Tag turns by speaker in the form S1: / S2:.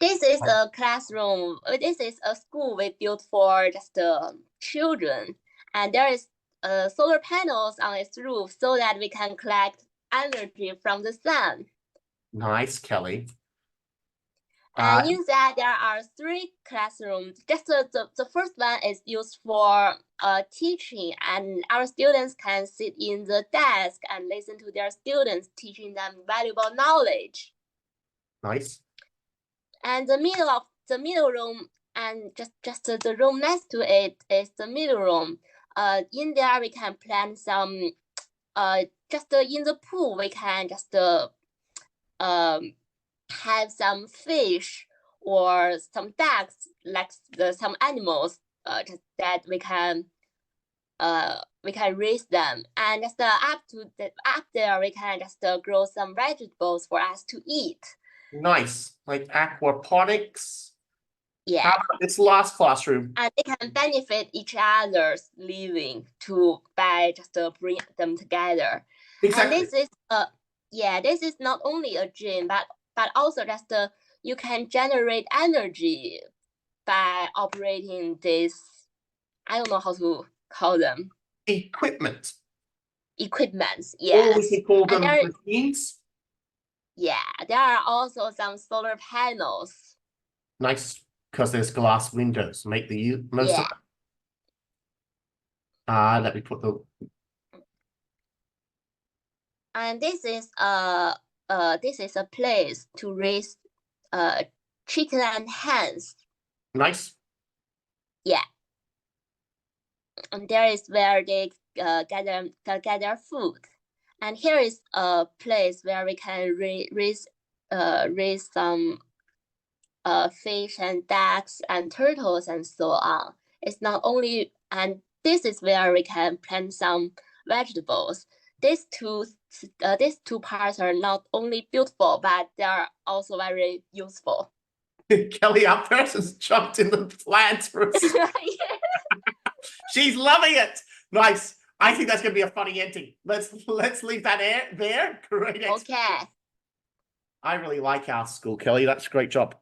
S1: This is a classroom. This is a school we built for just children, and there is solar panels on its roof so that we can collect energy from the sun.
S2: Nice, Kelly.
S1: And in that there are 3 classrooms. Just the first one is used for teaching, and our students can sit in the desk and listen to their students teaching them valuable knowledge.
S2: Nice.
S1: And the middle room and just the room next to it is the middle room. In there we can plant some just in the pool we can just have some fish or some ducks, like some animals just that we can raise them, and just up there we can just grow some vegetables for us to eat.
S2: Nice, like aquaponics.
S1: Yeah.
S2: It's last classroom.
S1: And they can benefit each other's living by just bring them together.
S2: Exactly.
S1: And this is not only a gym, but also just you can generate energy by operating this. I don't know how to call them.
S2: Equipments,
S1: yes.
S2: or we can call them machines.
S1: Yeah, there are also some solar panels.
S2: Nice, because there's glass windows. Make the most of it. Let me put the.
S1: And this is a place to raise chicken and hens.
S2: Nice.
S1: Yeah. And there is where they gather food. And here is a place where we can raise some fish and ducks and turtles and so on. It's not only, and this is where we can plant some vegetables. These two parts are not only beautiful, but they are also very useful.
S2: Kelly, our person's jumped in the plants for us. She's loving it. Nice. I think that's going to be a funny ending. Let's leave that there. Great.
S1: Okay.
S2: I really like our school, Kelly. That's a great job.